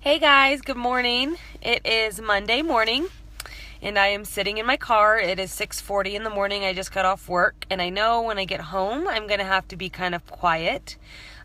Hey guys, good morning. It is Monday morning and I am sitting in my car. It is 6:40 in the morning. I just got off work and I know when I get home I'm going to have to be kind of quiet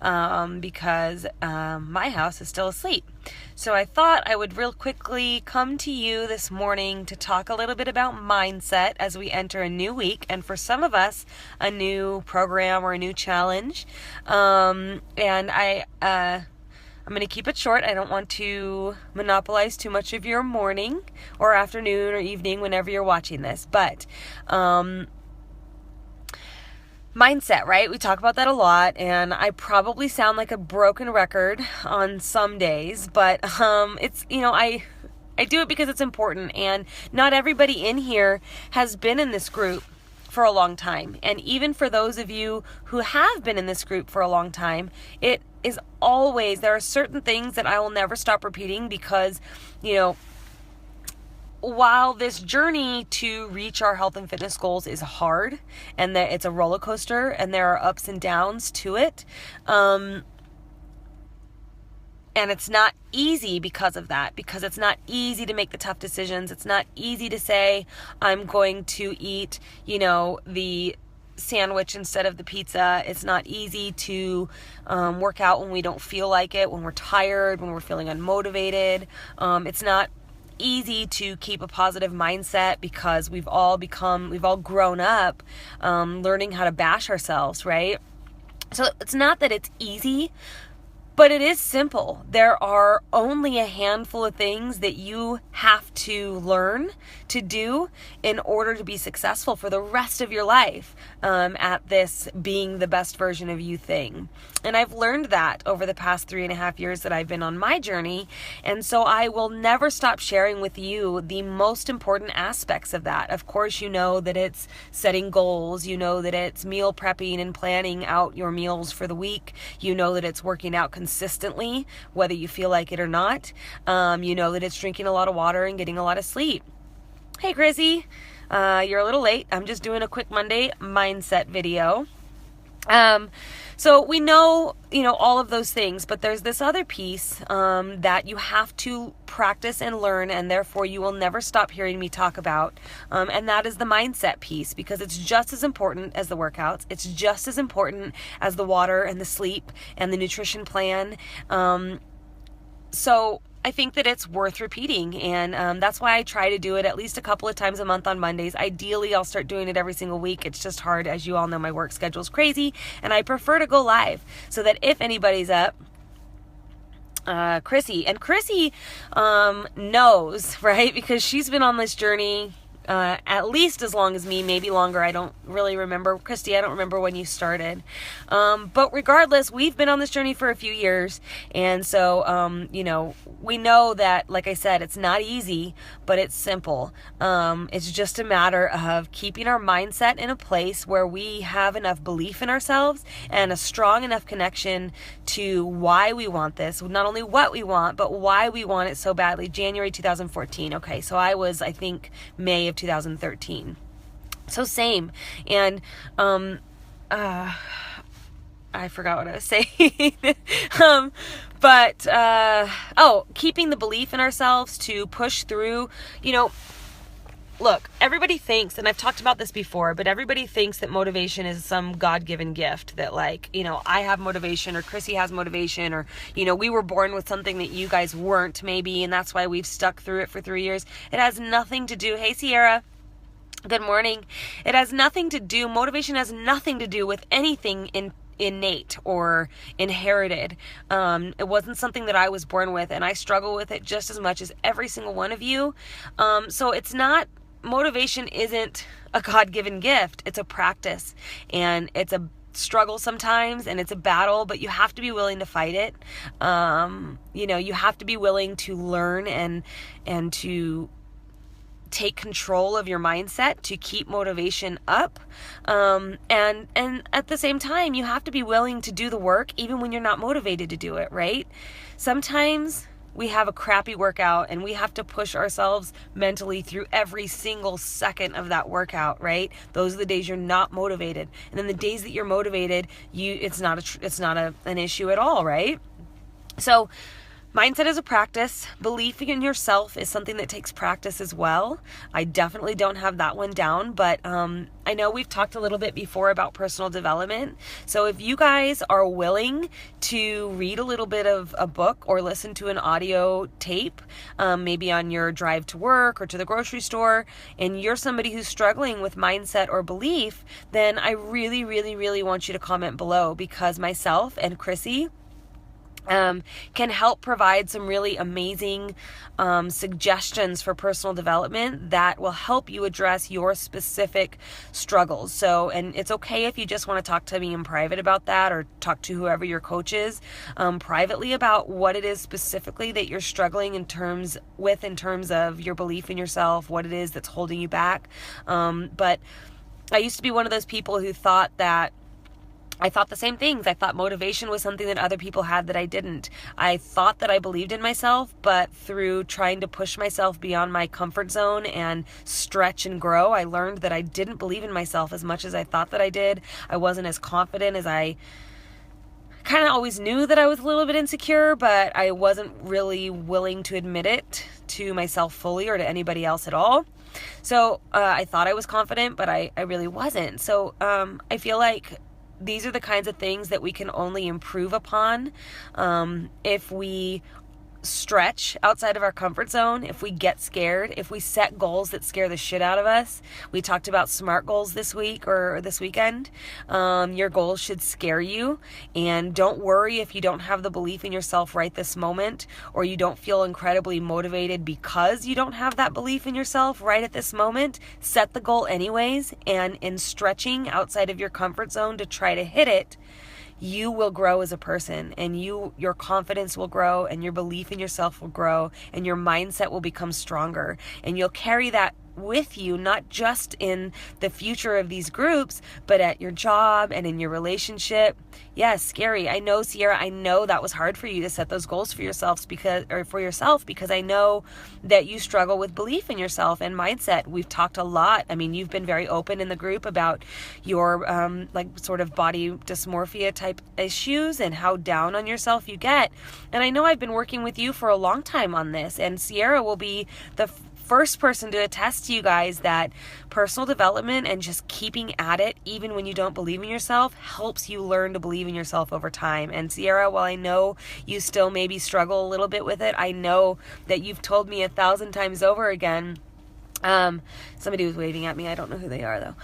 because my house is still asleep. So I thought I would real quickly come to you this morning to talk a little bit about mindset as we enter a new week, and for some of us a new program or a new challenge. I'm going to keep it short. I don't want to monopolize too much of your morning or afternoon or evening whenever you're watching this. But mindset, right? We talk about that a lot, and I probably sound like a broken record on some days, but it's, I do it because it's important, and not everybody in here has been in this group for a long time. And even for those of you who have been in this group for a long time, it is always, there are certain things that I will never stop repeating because, while this journey to reach our health and fitness goals is hard and that it's a roller coaster and there are ups and downs to it, and it's not easy because of that, because it's not easy to make the tough decisions. It's not easy to say, I'm going to eat, the sandwich instead of the pizza. It's not easy to work out when we don't feel like it, when we're tired, when we're feeling unmotivated. It's not easy to keep a positive mindset because we've all grown up learning how to bash ourselves, right? So it's not that it's easy, but it is simple. There are only a handful of things that you have to learn to do in order to be successful for the rest of your life at this being the best version of you thing. And I've learned that over the past 3.5 years that I've been on my journey. And so I will never stop sharing with you the most important aspects of that. Of course, you know that it's setting goals. You know that it's meal prepping and planning out your meals for the week. You know that it's working out consistently, whether you feel like it or not. You know that it's drinking a lot of water and getting a lot of sleep. Hey, Chrissy, you're a little late. I'm just doing a quick Monday mindset video. So we know, all of those things, but there's this other piece that you have to practice and learn, and therefore you will never stop hearing me talk about, and that is the mindset piece, because it's just as important as the workouts. It's just as important as the water and the sleep and the nutrition plan. So I think that it's worth repeating, and that's why I try to do it at least a couple of times a month on Mondays. Ideally, I'll start doing it every single week. It's just hard. As you all know, my work schedule is crazy, and I prefer to go live so that if anybody's up, Chrissy knows, right? Because she's been on this journey at least as long as me, maybe longer. I don't really remember. Christy, I don't remember when you started. But regardless, we've been on this journey for a few years. And so, we know that, like I said, it's not easy, but it's simple. It's just a matter of keeping our mindset in a place where we have enough belief in ourselves and a strong enough connection to why we want this. Not only what we want, but why we want it so badly. January 2014. Okay, so I was, I think, May of 2013. So same. And I forgot what I was saying. Keeping the belief in ourselves to push through. Look, everybody thinks, and I've talked about this before, but everybody thinks that motivation is some God-given gift, that I have motivation, or Chrissy has motivation, or, we were born with something that you guys weren't, maybe, and that's why we've stuck through it for 3 years. It has nothing to do. Hey, Sierra. Good morning. Motivation has nothing to do with anything innate or inherited. It wasn't something that I was born with, and I struggle with it just as much as every single one of you. So motivation isn't a God-given gift. It's a practice, and it's a struggle sometimes, and it's a battle, but you have to be willing to fight it. You have to be willing to learn and to take control of your mindset to keep motivation up. And at the same time, you have to be willing to do the work even when you're not motivated to do it, right? Sometimes we have a crappy workout and we have to push ourselves mentally through every single second of that workout, right? Those are the days you're not motivated. And then the days that you're motivated, it's not an issue at all, right? So Mindset is a practice. Belief in yourself is something that takes practice as well. I definitely don't have that one down, but I know we've talked a little bit before about personal development. So if you guys are willing to read a little bit of a book or listen to an audio tape, maybe on your drive to work or to the grocery store, and you're somebody who's struggling with mindset or belief, then I really, really, really want you to comment below, because myself and Chrissy can help provide some really amazing suggestions for personal development that will help you address your specific struggles. So, and it's okay if you just want to talk to me in private about that, or talk to whoever your coach is privately about what it is specifically that you're struggling in terms of your belief in yourself, what it is that's holding you back. But I used to be one of those people who thought that I thought the same things. I thought motivation was something that other people had that I didn't. I thought that I believed in myself, but through trying to push myself beyond my comfort zone and stretch and grow, I learned that I didn't believe in myself as much as I thought that I did. I wasn't as confident as I kind of always knew that I was a little bit insecure, but I wasn't really willing to admit it to myself fully or to anybody else at all. So I thought I was confident, but I really wasn't. So I feel like these are the kinds of things that we can only improve upon if we stretch outside of our comfort zone, if we get scared, if we set goals that scare the shit out of us. We talked about SMART goals this week or this weekend. Your goals should scare you, and don't worry if you don't have the belief in yourself right this moment, or you don't feel incredibly motivated because you don't have that belief in yourself right at this moment. Set the goal anyways, and in stretching outside of your comfort zone to try to hit it, you will grow as a person, and your confidence will grow, and your belief in yourself will grow, and your mindset will become stronger, and you'll carry that with you, not just in the future of these groups, but at your job and in your relationship. Yes, scary. I know, Sierra, I know that was hard for you to set those goals for yourself because I know that you struggle with belief in yourself and mindset. We've talked a lot. I mean, you've been very open in the group about your sort of body dysmorphia type issues and how down on yourself you get. And I know I've been working with you for a long time on this, and Sierra will be the first person to attest to you guys that personal development and just keeping at it, even when you don't believe in yourself, helps you learn to believe in yourself over time. And Sierra, while I know you still maybe struggle a little bit with it, I know that you've told me 1,000 times over again. Somebody was waving at me. I don't know who they are though.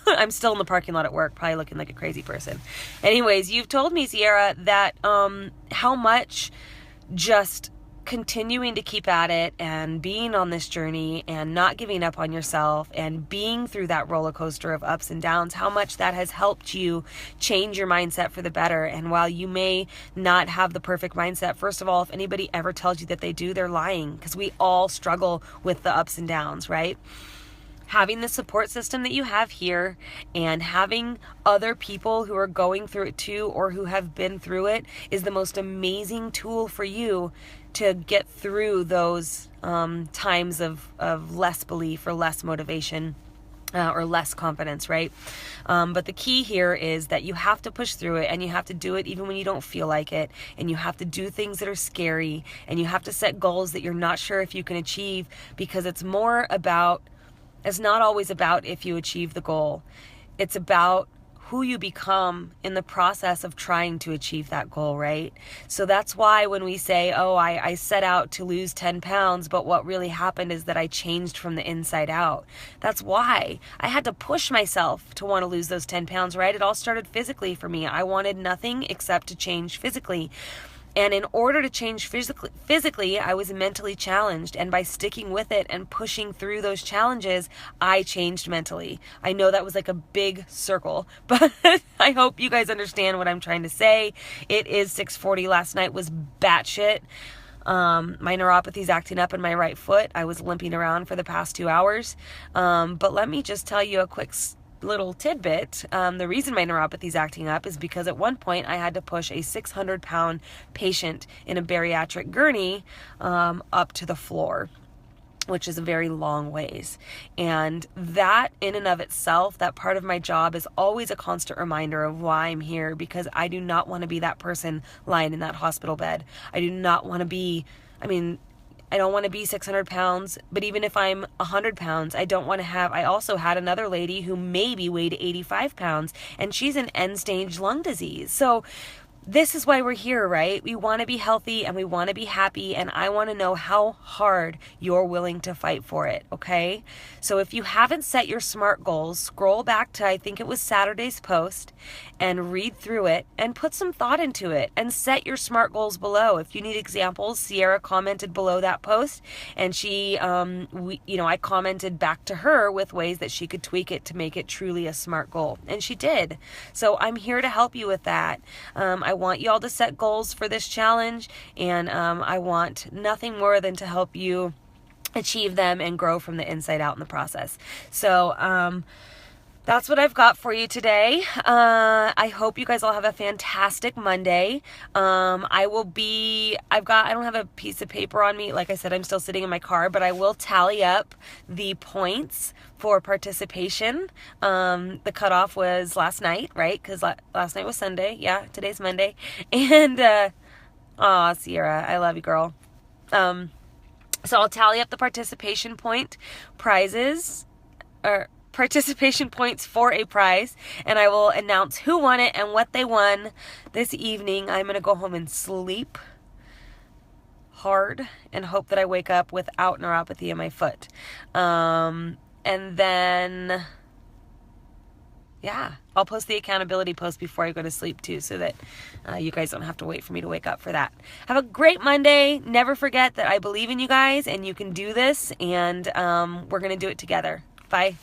I'm still in the parking lot at work, probably looking like a crazy person. Anyways, you've told me, Sierra, that how much just continuing to keep at it and being on this journey and not giving up on yourself and being through that roller coaster of ups and downs, how much that has helped you change your mindset for the better. And while you may not have the perfect mindset, first of all, if anybody ever tells you that they do, they're lying, because we all struggle with the ups and downs, right? Having the support system that you have here and having other people who are going through it too, or who have been through it, is the most amazing tool for you to get through those times of less belief or less motivation. Or less confidence, right? But the key here is that you have to push through it, and you have to do it even when you don't feel like it, and you have to do things that are scary, and you have to set goals that you're not sure if you can achieve, because it's not always about if you achieve the goal. It's about who you become in the process of trying to achieve that goal, right? So that's why when we say, oh, I set out to lose 10 pounds, but what really happened is that I changed from the inside out. That's why I had to push myself to want to lose those 10 pounds, right? It all started physically for me. I wanted nothing except to change physically. And in order to change physically, I was mentally challenged. And by sticking with it and pushing through those challenges, I changed mentally. I know that was like a big circle, but I hope you guys understand what I'm trying to say. It is 6:40. Last night was batshit. My neuropathy's acting up in my right foot. I was limping around for the past 2 hours. But let me just tell you a quick little tidbit. The reason my neuropathy is acting up is because at one point I had to push a 600-pound patient in a bariatric gurney up to the floor. which is a very long ways. And that in and of itself, that part of my job is always a constant reminder of why I'm here, because I do not want to be that person lying in that hospital bed. I do not want to be, I don't want to be 600 pounds, but even if I'm 100 pounds, I don't want to have, I also had another lady who maybe weighed 85 pounds and she's in end stage lung disease. So this is why we're here, right? We want to be healthy and we want to be happy, and I want to know how hard you're willing to fight for it, okay? So if you haven't set your SMART goals, scroll back to, I think it was Saturday's post, and read through it and put some thought into it and set your SMART goals below. If you need examples, Sierra commented below that post, and she, I commented back to her with ways that she could tweak it to make it truly a SMART goal, and she did. So I'm here to help you with that. I want y'all to set goals for this challenge, and I want nothing more than to help you achieve them and grow from the inside out in the process. So that's what I've got for you today. I hope you guys all have a fantastic Monday. I don't have a piece of paper on me. Like I said, I'm still sitting in my car, but I will tally up the points for participation. The cutoff was last night, right? Because last night was Sunday. Yeah, today's Monday. And, Sierra, I love you, girl. So I'll tally up the participation points for a prize, and I will announce who won it and what they won this evening. I'm going to go home and sleep hard and hope that I wake up without neuropathy in my foot. And then, I'll post the accountability post before I go to sleep too, so that you guys don't have to wait for me to wake up for that. Have a great Monday. Never forget that I believe in you guys and you can do this, and we're going to do it together. Bye.